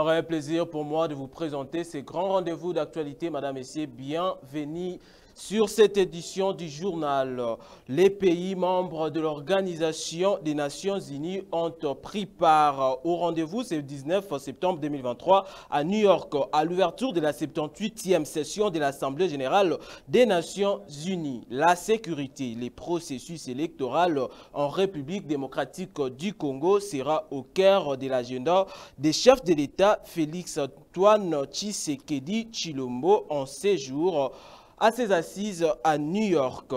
Alors, un plaisir pour moi de vous présenter ces grands rendez-vous d'actualité. Madame, Messieurs, bienvenue sur cette édition du journal. Les pays membres de l'Organisation des Nations Unies ont pris part au rendez-vous ce 19 septembre 2023 à New York, à l'ouverture de la 78e session de l'Assemblée générale des Nations Unies. La sécurité, les processus électoraux en République démocratique du Congo sera au cœur de l'agenda des chefs de l'État Félix-Antoine Tshisekedi Tshilombo en séjour à ses assises à New York.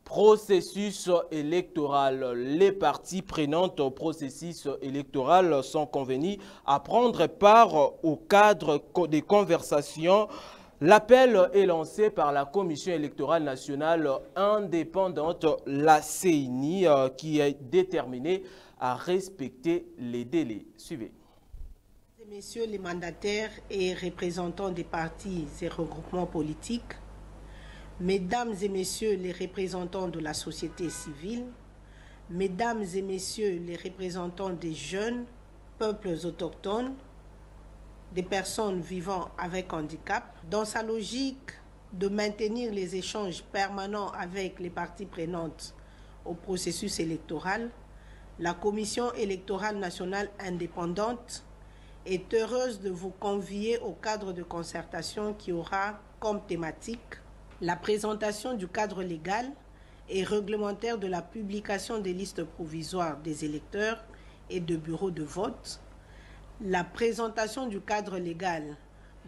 Processus électoral. Les parties prenantes au processus électoral sont convenues à prendre part au cadre des conversations. L'appel est lancé par la Commission électorale nationale indépendante, la CENI, qui est déterminée à respecter les délais. Suivez. Messieurs les mandataires et représentants des partis et regroupements politiques, Mesdames et Messieurs les représentants de la société civile, Mesdames et Messieurs les représentants des jeunes, peuples autochtones, des personnes vivant avec handicap, dans sa logique de maintenir les échanges permanents avec les parties prenantes au processus électoral, la Commission électorale nationale indépendante est heureuse de vous convier au cadre de concertation qui aura comme thématique la présentation du cadre légal et réglementaire de la publication des listes provisoires des électeurs et de bureaux de vote, la présentation du cadre légal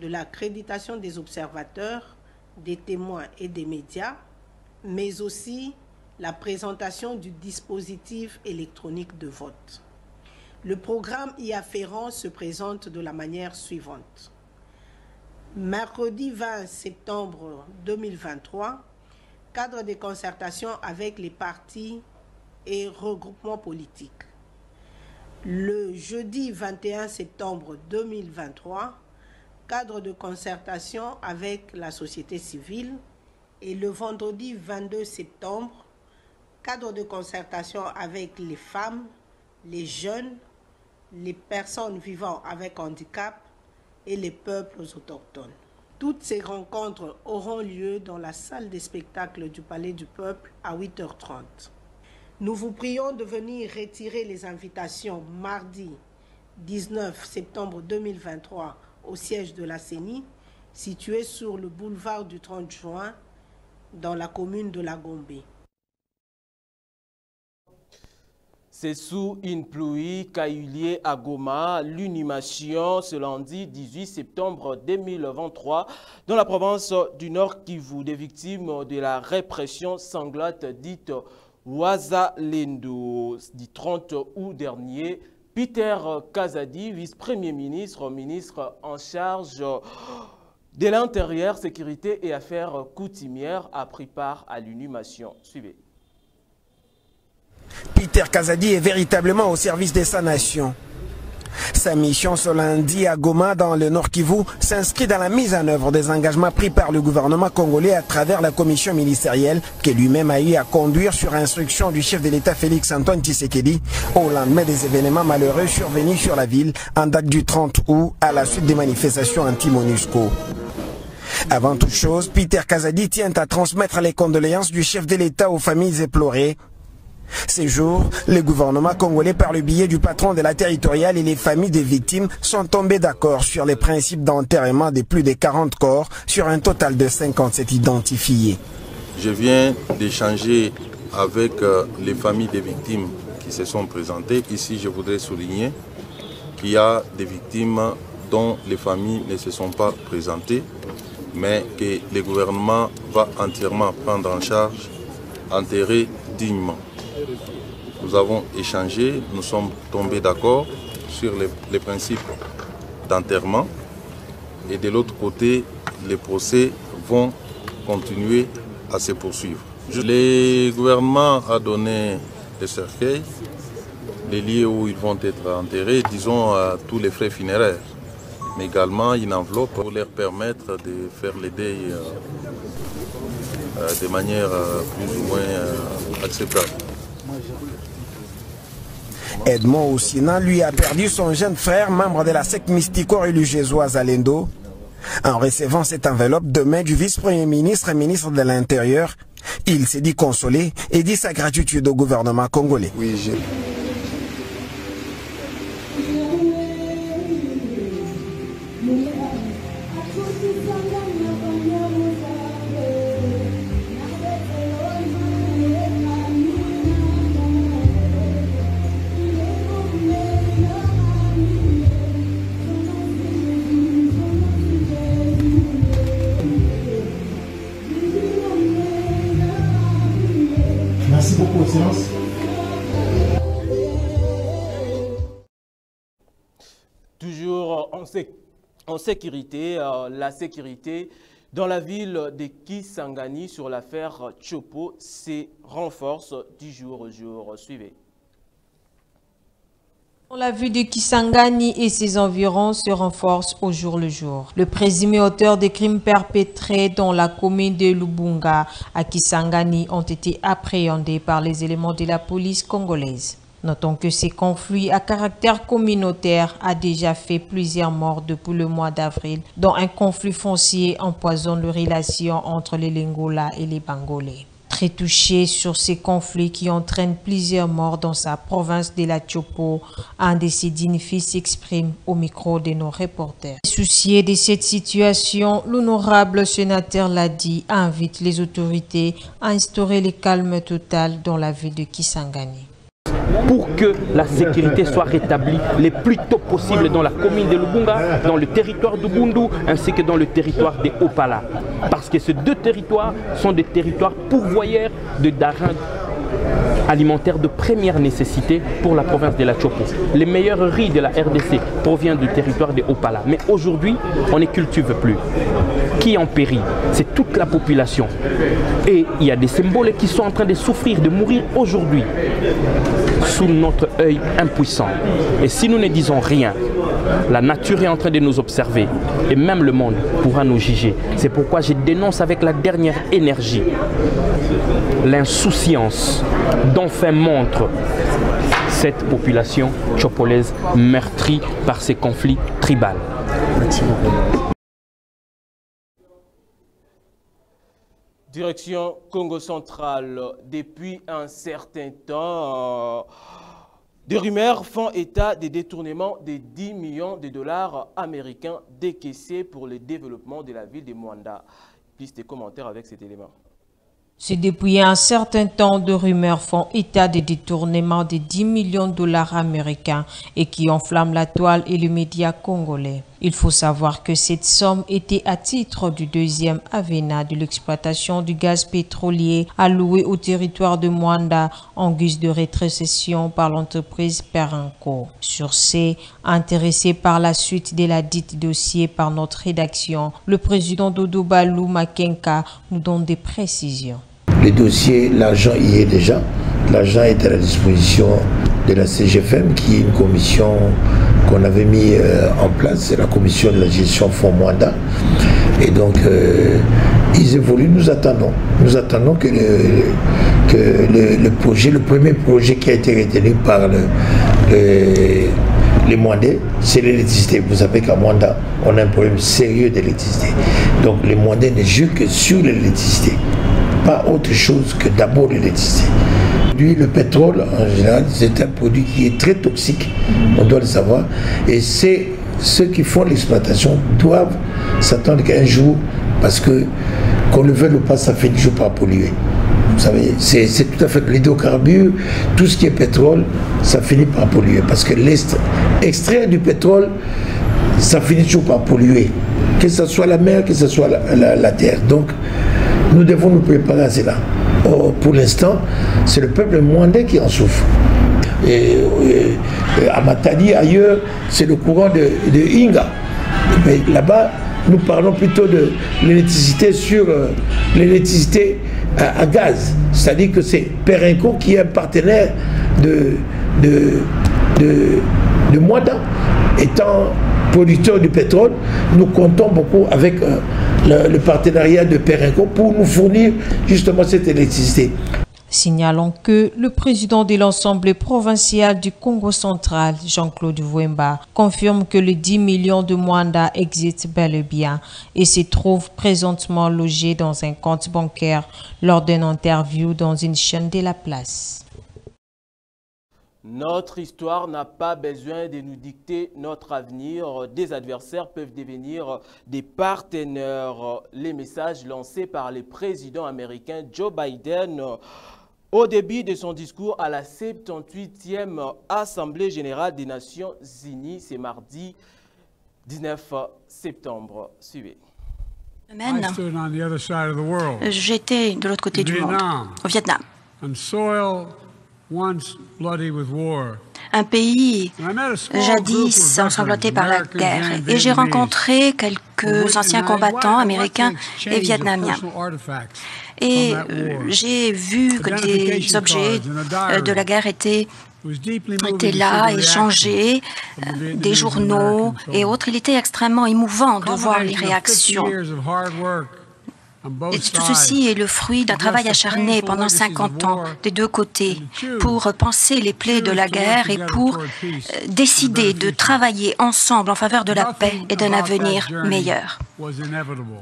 de l'accréditation des observateurs, des témoins et des médias, mais aussi la présentation du dispositif électronique de vote. Le programme y afférent se présente de la manière suivante. Mercredi 20 septembre 2023, cadre de concertation avec les partis et regroupements politiques. Le jeudi 21 septembre 2023, cadre de concertation avec la société civile. Et le vendredi 22 septembre, cadre de concertation avec les femmes, les jeunes, les personnes vivant avec handicap et les peuples autochtones. Toutes ces rencontres auront lieu dans la salle des spectacles du Palais du Peuple à 8h30. Nous vous prions de venir retirer les invitations mardi 19 septembre 2023 au siège de la CENI, situé sur le boulevard du 30 juin dans la commune de La Gombe. C'est sous une pluie qu'a eu lieu à Goma l'inhumation ce lundi 18 septembre 2023 dans la province du Nord Kivu des victimes de la répression sanglante dite Wazalendo. Du 30 août dernier, Peter Kazadi, vice-premier ministre, ministre en charge de l'Intérieur, Sécurité et Affaires coutumières, a pris part à l'inhumation. Suivez. Peter Kazadi est véritablement au service de sa nation. Sa mission ce lundi à Goma dans le Nord Kivu s'inscrit dans la mise en œuvre des engagements pris par le gouvernement congolais à travers la commission ministérielle que lui-même a eu à conduire sur instruction du chef de l'État Félix-Antoine Tshisekedi au lendemain des événements malheureux survenus sur la ville en date du 30 août à la suite des manifestations anti-MONUSCO. Avant toute chose, Peter Kazadi tient à transmettre les condoléances du chef de l'État aux familles éplorées. Ces jours, le gouvernement congolais, par le biais du patron de la territoriale et les familles des victimes, sont tombés d'accord sur les principes d'enterrement de plus de 40 corps sur un total de 57 identifiés. Je viens d'échanger avec les familles des victimes qui se sont présentées. Ici, je voudrais souligner qu'il y a des victimes dont les familles ne se sont pas présentées, mais que le gouvernement va entièrement prendre en charge, enterrer dignement. Nous avons échangé, nous sommes tombés d'accord sur les principes d'enterrement et de l'autre côté, les procès vont continuer à se poursuivre. Le gouvernement a donné des cercueils, les lieux où ils vont être enterrés, disons tous les frais funéraires, mais également une enveloppe pour leur permettre de faire les deuils de manière plus ou moins acceptable. Edmond Oussina, lui, a perdu son jeune frère, membre de la secte mystico-religieuse Wazalendo. En recevant cette enveloppe de main du vice-premier ministre et ministre de l'Intérieur, il s'est dit consolé et dit sa gratitude au gouvernement congolais. Oui, Merci beaucoup, Excellence. Toujours en sécurité, la sécurité dans la ville de Kisangani sur l'affaire Tchopo se renforce du jour au jour. Suivez. La ville de Kisangani et ses environs se renforce au jour le jour. Le présumé auteur des crimes perpétrés dans la commune de Lubunga à Kisangani ont été appréhendés par les éléments de la police congolaise. Notons que ces conflits à caractère communautaire a déjà fait plusieurs morts depuis le mois d'avril, dont un conflit foncier empoisonne les relations entre les Lingola et les Bangolais. Très touché sur ces conflits qui entraînent plusieurs morts dans sa province de la Tchopo, un de ses dignes-fils s'exprime au micro de nos reporters. Soucié de cette situation, l'honorable sénateur Ladi invite les autorités à instaurer le calme total dans la ville de Kisangani. Pour que la sécurité soit rétablie le plus tôt possible dans la commune de Lubunga, dans le territoire de Bundu, ainsi que dans le territoire de Opala. Parce que ces deux territoires sont des territoires pourvoyeurs de denrées alimentaires de première nécessité pour la province de la Tchopo. Les meilleurs riz de la RDC proviennent du territoire de Opala. Mais aujourd'hui, on ne cultive plus. Qui en périt? C'est toute la population. Et il y a des symboles qui sont en train de souffrir, de mourir aujourd'hui, sous notre œil impuissant. Et si nous ne disons rien, la nature est en train de nous observer et même le monde pourra nous juger. C'est pourquoi je dénonce avec la dernière énergie l'insouciance dont fait montre cette population tchopolaise meurtrie par ces conflits tribaux. Direction Congo central. Depuis un certain temps, des rumeurs font état des détournements de 10 millions de dollars américains décaissés pour le développement de la ville de Mwanda. Plus de commentaires avec cet élément. C'est depuis un certain temps de rumeurs font état des détournements de 10 millions de dollars américains et qui enflamment la toile et les médias congolais. Il faut savoir que cette somme était à titre du deuxième avénat de l'exploitation du gaz pétrolier alloué au territoire de Mwanda en guise de rétrocession par l'entreprise Perenco. Sur ce, intéressé par la suite de la dite dossier par notre rédaction, le président Dodo Balou Makenka nous donne des précisions. Le dossier, l'argent y est déjà. L'argent est à la disposition de la CGFM, qui est une commission qu'on avait mis en place, c'est la commission de la gestion fonds Mwanda. Et donc, ils évoluent, nous attendons. Nous attendons que le projet, le premier projet qui a été retenu par les Mwandais, c'est l'électricité. Vous savez qu'à Mwanda, on a un problème sérieux d'électricité. Donc, les Mwandais ne jouent que sur l'électricité. Pas autre chose que d'abord l'électricité. Le pétrole, en général, c'est un produit qui est très toxique, on doit le savoir. Et c'est ceux qui font l'exploitation doivent s'attendre qu'un jour, parce que qu'on le veuille ou pas, ça finit toujours par polluer. Vous savez, c'est tout à fait l'hydrocarbure, tout ce qui est pétrole, ça finit par polluer. Parce que extraire du pétrole, ça finit toujours par polluer. Que ce soit la mer, que ce soit la terre. Donc, nous devons nous préparer à cela. Or, pour l'instant, c'est le peuple mwandais qui en souffre. Et à Matadi, ailleurs, c'est le courant de Inga. Mais là-bas, nous parlons plutôt de l'électricité sur l'électricité à gaz. C'est-à-dire que c'est Perenco qui est un partenaire de Mwanda. Étant producteur du pétrole, nous comptons beaucoup avec le partenariat de Perenco pour nous fournir justement cette électricité. Signalons que le président de l'Assemblée provinciale du Congo central, Jean-Claude Vouemba, confirme que les 10 millions de Mwanda existent bel et bien et se trouvent présentement logés dans un compte bancaire lors d'une interview dans une chaîne de la place. Notre histoire n'a pas besoin de nous dicter notre avenir. Des adversaires peuvent devenir des partenaires. Les messages lancés par le président américain Joe Biden au début de son discours à la 78e Assemblée générale des Nations unies, c'est mardi 19 septembre. Suivez. J'étais de l'autre côté du monde, au Vietnam. Un pays jadis ensanglanté par la guerre. Et j'ai rencontré quelques anciens combattants américains et vietnamiens. Et j'ai vu que des objets de la guerre étaient là, échangés, des journaux et autres. Il était extrêmement émouvant de voir les réactions. Et tout ceci est le fruit d'un travail acharné pendant 50 ans des deux côtés pour penser les plaies de la guerre et pour décider de travailler ensemble en faveur de la paix et d'un avenir meilleur.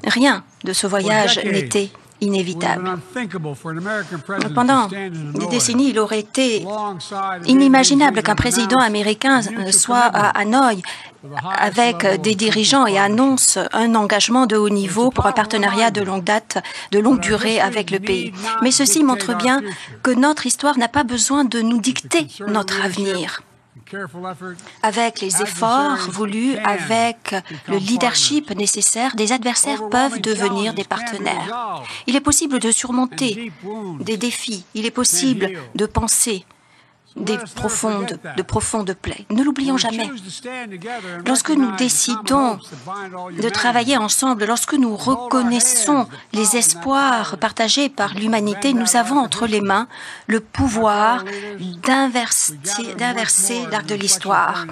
Rien de ce voyage n'était inévitable. Pendant des décennies, il aurait été inimaginable qu'un président américain soit à Hanoï avec des dirigeants et annonce un engagement de haut niveau pour un partenariat de longue date, de longue durée avec le pays. Mais ceci montre bien que notre histoire n'a pas besoin de nous dicter notre avenir. Avec les efforts voulus, avec le leadership nécessaire, des adversaires peuvent devenir des partenaires. Il est possible de surmonter des défis, il est possible de penser de profondes plaies. Ne l'oublions jamais. Lorsque nous décidons de travailler ensemble, lorsque nous reconnaissons les espoirs partagés par l'humanité, nous avons entre les mains le pouvoir d'inverser l'arc de l'histoire.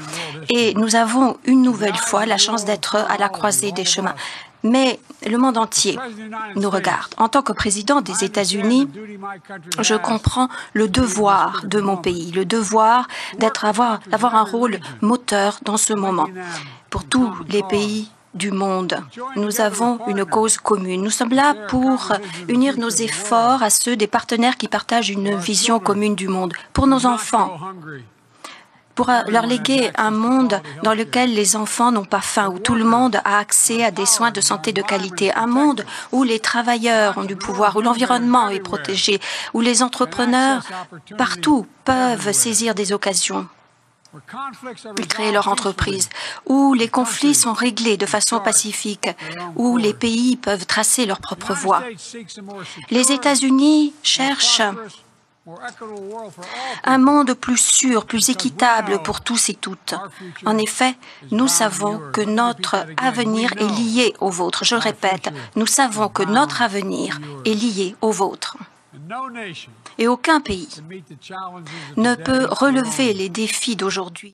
Et nous avons une nouvelle fois la chance d'être à la croisée des chemins. Mais le monde entier nous regarde. En tant que président des États-Unis, je comprends le devoir de mon pays, le devoir d'avoir un rôle moteur dans ce moment. Pour tous les pays du monde, nous avons une cause commune. Nous sommes là pour unir nos efforts à ceux des partenaires qui partagent une vision commune du monde. Pour nos enfants, pour leur léguer un monde dans lequel les enfants n'ont pas faim, où tout le monde a accès à des soins de santé de qualité, un monde où les travailleurs ont du pouvoir, où l'environnement est protégé, où les entrepreneurs partout peuvent saisir des occasions et créer leur entreprise, où les conflits sont réglés de façon pacifique, où les pays peuvent tracer leur propre voie. Les États-Unis cherchent un monde plus sûr, plus équitable pour tous et toutes. En effet, nous savons que notre avenir est lié au vôtre. Je le répète, nous savons que notre avenir est lié au vôtre. Et aucun pays ne peut relever les défis d'aujourd'hui.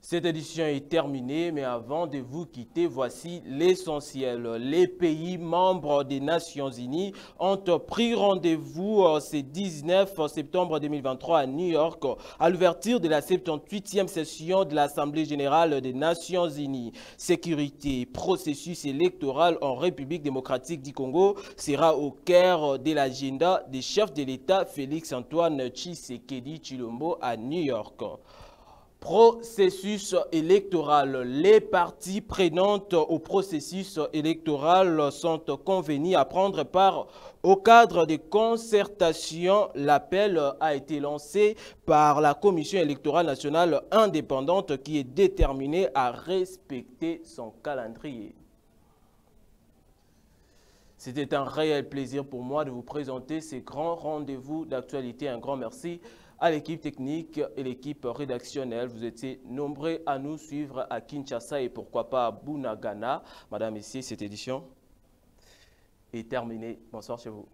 Cette édition est terminée, mais avant de vous quitter, voici l'essentiel. Les pays membres des Nations Unies ont pris rendez-vous ce 19 septembre 2023 à New York à l'ouverture de la 78e session de l'Assemblée générale des Nations Unies. Sécurité, processus électoral en République démocratique du Congo sera au cœur de l'agenda des chefs de l'État Félix-Antoine Tshisekedi Tshilombo à New York. Processus électoral. Les parties prenantes au processus électoral sont convenues à prendre part au cadre des concertations. L'appel a été lancé par la Commission électorale nationale indépendante qui est déterminée à respecter son calendrier. C'était un réel plaisir pour moi de vous présenter ces grands rendez-vous d'actualité. Un grand merci à l'équipe technique et l'équipe rédactionnelle. Vous étiez nombreux à nous suivre à Kinshasa et pourquoi pas à Bunagana. Madame, Messieurs, cette édition est terminée. Bonsoir chez vous.